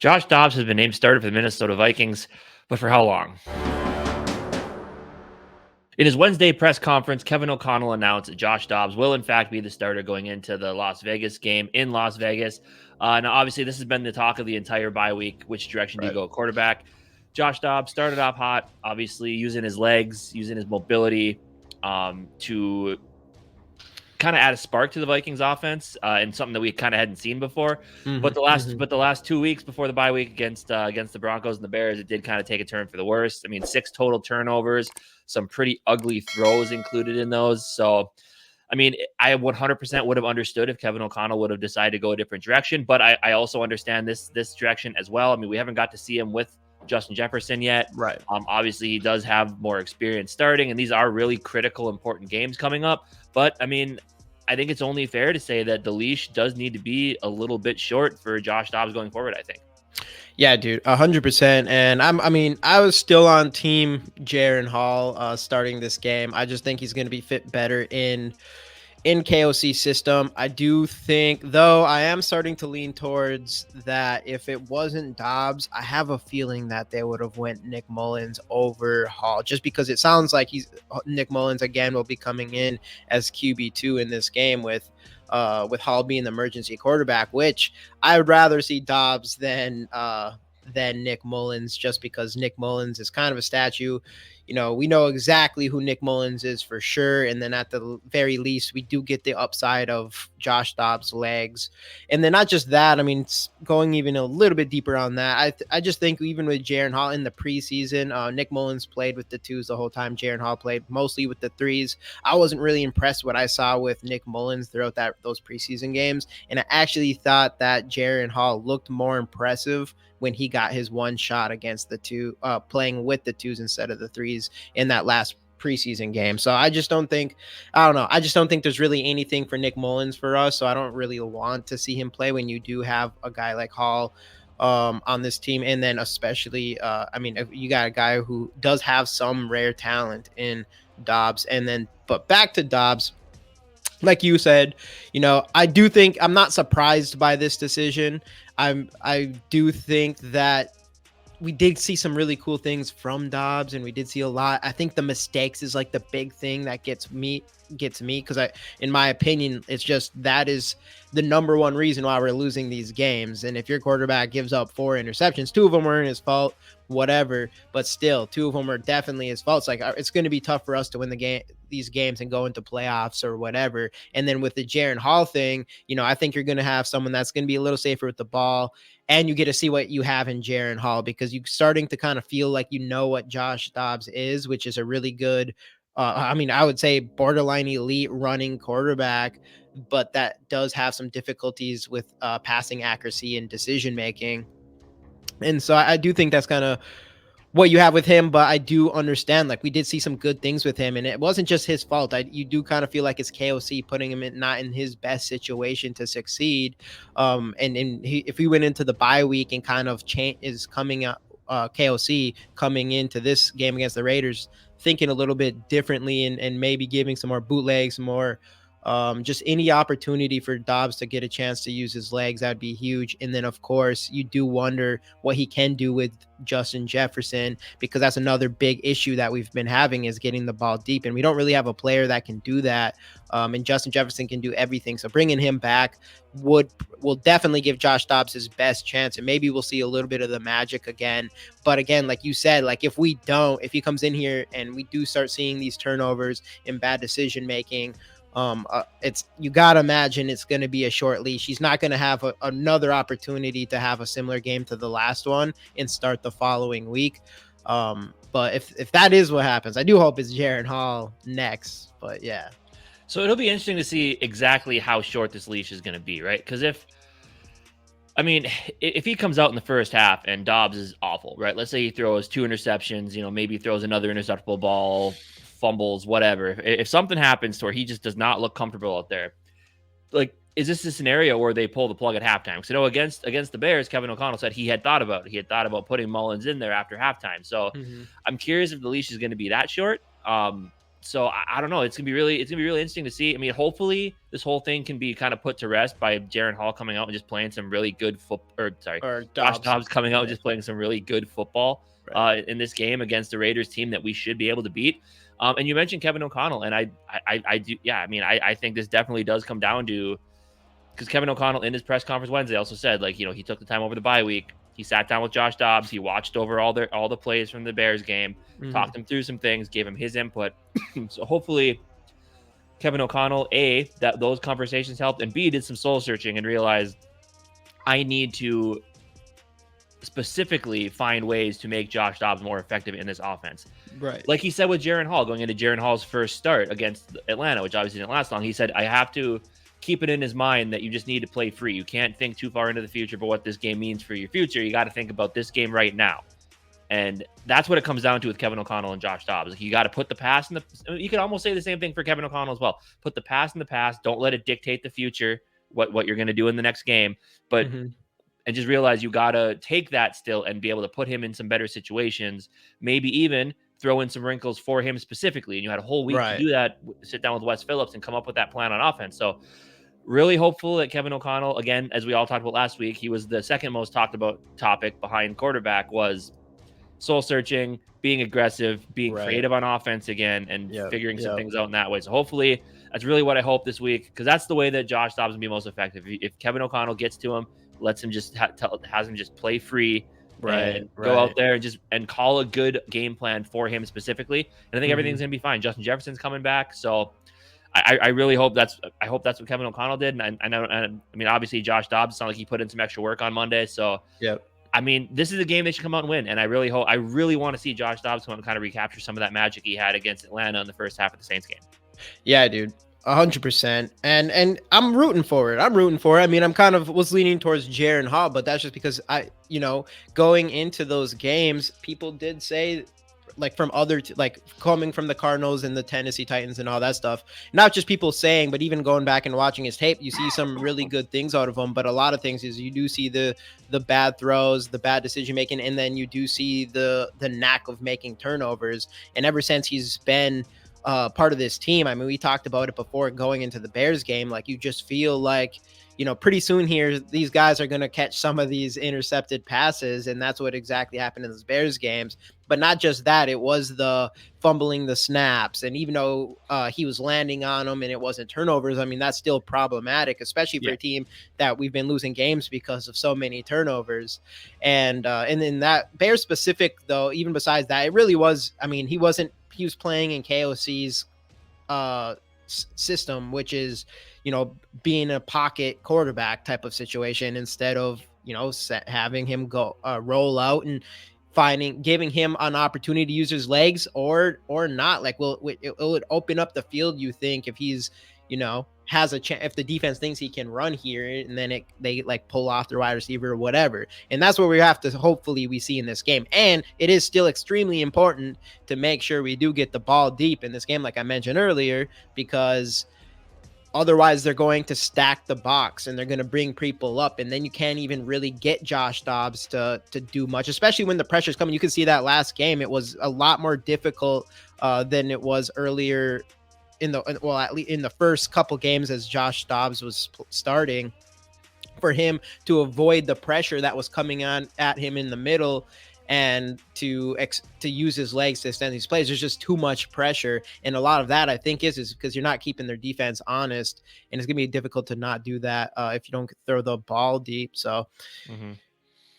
Josh Dobbs has been named starter for the Minnesota Vikings, but for how long? In his Wednesday press conference, Kevin O'Connell announced that Josh Dobbs will, in fact, be the starter going into the Las Vegas game in Las Vegas. Now, obviously, this has been the talk of the entire bye week. Which direction do you Right. go at quarterback? Josh Dobbs started off hot, obviously, using his legs, using his mobility to kind of add a spark to the Vikings offense, and something that we kind of hadn't seen before. But Mhm, the last 2 weeks before the bye week against the Broncos and the Bears, it did kind of take a turn for the worse. I mean, 6 total turnovers, some pretty ugly throws included in those. So, I mean, I 100% would have understood if Kevin O'Connell would have decided to go a different direction. But I also understand this direction as well. I mean, we haven't got to see him with Justin Jefferson yet. right. Obviously, he does have more experience starting, and these are really critical, important games coming up. But I mean, I think it's only fair to say that the leash does need to be a little bit short for Josh Dobbs going forward, I think. Yeah, dude, 100%. And I was still on team Jaron Hall starting this game. I just think he's going to be fit better in KOC system. I do think, though, I am starting to lean towards that. If it wasn't Dobbs, I have a feeling that they would have went Nick Mullins over Hall, just because it sounds like Nick Mullins again will be coming in as QB2 in this game with Hall being the emergency quarterback, which I would rather see Dobbs than Nick Mullins, just because Nick Mullins is kind of a statue. We know exactly who Nick Mullins is for sure. And then at the very least, we do get the upside of Josh Dobbs' legs. And then not just that, I mean, going even a little bit deeper on that, I just think even with Jaron Hall in the preseason, Nick Mullins played with the twos the whole time. Jaron Hall played mostly with the threes. I wasn't really impressed what I saw with Nick Mullins throughout those preseason games. And I actually thought that Jaron Hall looked more impressive when he got his one shot against the two, playing with the twos instead of the threes in that last preseason game. So I don't know. I just don't think there's really anything for Nick Mullins for us. So I don't really want to see him play when you do have a guy like Hall on this team. And then especially, if you got a guy who does have some rare talent in Dobbs. But back to Dobbs, like you said, I do think I'm not surprised by this decision. I do think that we did see some really cool things from Dobbs, and we did see a lot. I think the mistakes is like the big thing that gets me because in my opinion, it's just that is the number one reason why we're losing these games. And if your quarterback gives up 4 interceptions, 2 of them weren't his fault, whatever, but still 2 of them are definitely his fault. It's like it's going to be tough for us to win these games and go into playoffs or whatever. And then with the Jaron Hall thing, I think you're going to have someone that's going to be a little safer with the ball, and you get to see what you have in Jaron Hall, because you're starting to kind of feel like what Josh Dobbs is, which is a really good, I would say borderline elite running quarterback, but that does have some difficulties with passing accuracy and decision making. And so I do think that's kind of what you have with him, but I do understand, like, we did see some good things with him, and it wasn't just his fault. You do kind of feel like it's KOC putting him not in his best situation to succeed. If we went into the bye week and kind of is coming up, KOC coming into this game against the Raiders thinking a little bit differently, and maybe giving some more bootlegs, more just any opportunity for Dobbs to get a chance to use his legs, that'd be huge. And then, of course, you do wonder what he can do with Justin Jefferson, because that's another big issue that we've been having, is getting the ball deep. And we don't really have a player that can do that. And Justin Jefferson can do everything. So bringing him back will definitely give Josh Dobbs his best chance. And maybe we'll see a little bit of the magic again. But again, like you said, like if he comes in here and we do start seeing these turnovers and bad decision making, it's, you gotta imagine it's going to be a short leash. He's not going to have another opportunity to have a similar game to the last one and start the following week. But if that is what happens, I do hope it's Jaron Hall next. But yeah, So it'll be interesting to see exactly how short this leash is going to be, right? Because if he comes out in the first half and Dobbs is awful, right? Let's say he throws 2 interceptions, maybe throws another interceptable ball, fumbles, whatever. If something happens to where he just does not look comfortable out there, like, is this a scenario where they pull the plug at halftime? Because against the Bears, Kevin O'Connell said he had thought about it. He had thought about putting Mullins in there after halftime. So I'm curious if the leash is going to be that short. So I don't know. It's gonna be really interesting to see. I mean, hopefully this whole thing can be kind of put to rest by Jaren Hall coming out and just playing some really good Or Josh Dobbs. Dobbs coming out and Yeah. just playing some really good football Right. in this game against the Raiders team that we should be able to beat. And you mentioned Kevin O'Connell, and I do, yeah. I mean, I think this definitely does come down to, because Kevin O'Connell in his press conference Wednesday also said, like, he took the time over the bye week. He sat down with Josh Dobbs. He watched over all the plays from the Bears game, Mhm. talked him through some things, gave him his input. So hopefully Kevin O'Connell, that those conversations helped, and B, did some soul searching and realized I need to specifically find ways to make Josh Dobbs more effective in this offense. Right. Like he said with Jaren Hall, going into Jaren Hall's first start against Atlanta, which obviously didn't last long, he said, I have to keep it in his mind that you just need to play free. You can't think too far into the future about what this game means for your future. You got to think about this game right now. And that's what it comes down to with Kevin O'Connell and Josh Dobbs. Like, you got to put the past in the. You could almost say the same thing for Kevin O'Connell as well. Put the past in the past. Don't let it dictate the future. What you're going to do in the next game, but Mhm. and just realize you got to take that still and be able to put him in some better situations. Maybe even throw in some wrinkles for him specifically. And you had a whole week to Right. do that. Sit down with Wes Phillips and come up with that plan on offense. So really hopeful that Kevin O'Connell, again, as we all talked about last week, he was the second most talked about topic behind quarterback, was soul searching, being aggressive, being Right. creative on offense again, and Yep. figuring some Yep. things out in that way. So hopefully that's really what I hope this week, because that's the way that Josh Dobbs will be most effective. If Kevin O'Connell gets to him, lets him just has him just play free Right. and go out Right. there and just call a good game plan for him specifically. And I think everything's Mhm. gonna be fine. Justin Jefferson's coming back, so I really hope that's what Kevin O'Connell did. And I mean, obviously Josh Dobbs sounded like he put in some extra work on Monday, so Yep. I mean, this is a game they should come out and win. And I really want to see Josh Dobbs come out and kind of recapture some of that magic he had against Atlanta in the first half of the Saints game. Yeah, dude. 100%. And I'm rooting for it. I'm rooting for it. I mean, I'm kind of was leaning towards Jaren Hall, but that's just because going into those games, people did say, like, from like coming from the Cardinals and the Tennessee Titans and all that stuff, not just people saying, but even going back and watching his tape, you see some really good things out of him. But a lot of things is you do see the bad throws, the bad decision making, and then you do see the knack of making turnovers. And ever since he's been part of this team, I mean, we talked about it before going into the Bears game, like, you just feel like, pretty soon here, these guys are going to catch some of these intercepted passes. And that's what exactly happened in those Bears games. But not just that, it was the fumbling the snaps. And even though he was landing on them and it wasn't turnovers, I mean, that's still problematic, especially for Yeah. a team that we've been losing games because of so many turnovers. And then that Bears specific, though, even besides that, it really was, I mean, he was playing in KOC's system, which is, being a pocket quarterback type of situation, instead of, having him go roll out and giving him an opportunity to use his legs or not. Like, it would open up the field, you think, if he's, has a chance, if the defense thinks he can run here, and then they like pull off the wide receiver or whatever. And that's what we have to hopefully we see in this game. And it is still extremely important to make sure we do get the ball deep in this game, like I mentioned earlier, because otherwise they're going to stack the box and they're going to bring people up, and then you can't even really get Josh Dobbs to do much, especially when the pressure's coming. You can see that last game, it was a lot more difficult than it was earlier at least in the first couple games as Josh Dobbs was starting, for him to avoid the pressure that was coming on at him in the middle and to use his legs to extend these plays. There's just too much pressure, and a lot of that, I think, is because you're not keeping their defense honest, and it's gonna be difficult to not do that if you don't throw the ball deep. So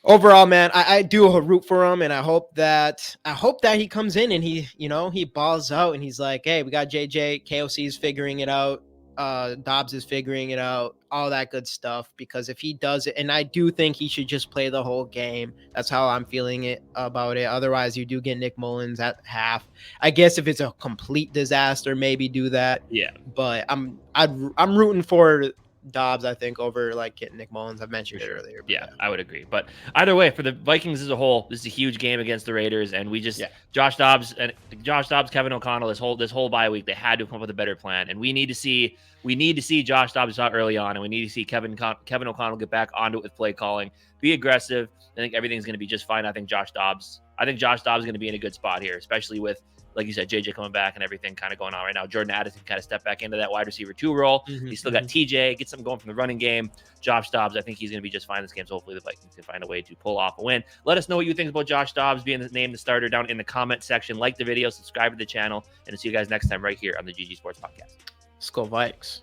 overall, man, I do root for him, and I hope that he comes in and he balls out, and he's like, hey, we got JJ, KOC's figuring it out, Dobbs is figuring it out, all that good stuff. Because if he does it, and I do think he should just play the whole game. That's how I'm feeling it about it. Otherwise, you do get Nick Mullins at half. I guess if it's a complete disaster, maybe do that. Yeah. But I'm rooting for Dobbs, I think, over like getting Nick Mullins. I've mentioned it earlier. Yeah, I would agree. But either way, for the Vikings as a whole, this is a huge game against the Raiders, and we just Josh Dobbs, Kevin O'Connell, this whole bye week, they had to come up with a better plan, and we need to see Josh Dobbs out early on, and we need to see Kevin O'Connell get back onto it with play calling, be aggressive. I think everything's going to be just fine. I think Josh Dobbs is going to be in a good spot here, especially with like you said, JJ coming back and everything kind of going on right now. Jordan Addison kind of step back into that wide receiver 2 role. He's still got TJ, get something going from the running game. Josh Dobbs, I think he's going to be just fine this game. So hopefully the Vikings can find a way to pull off a win. Let us know what you think about Josh Dobbs being named the starter down in the comment section. Like the video, subscribe to the channel, and I'll see you guys next time right here on the GG Sports Podcast. Skol Vikes.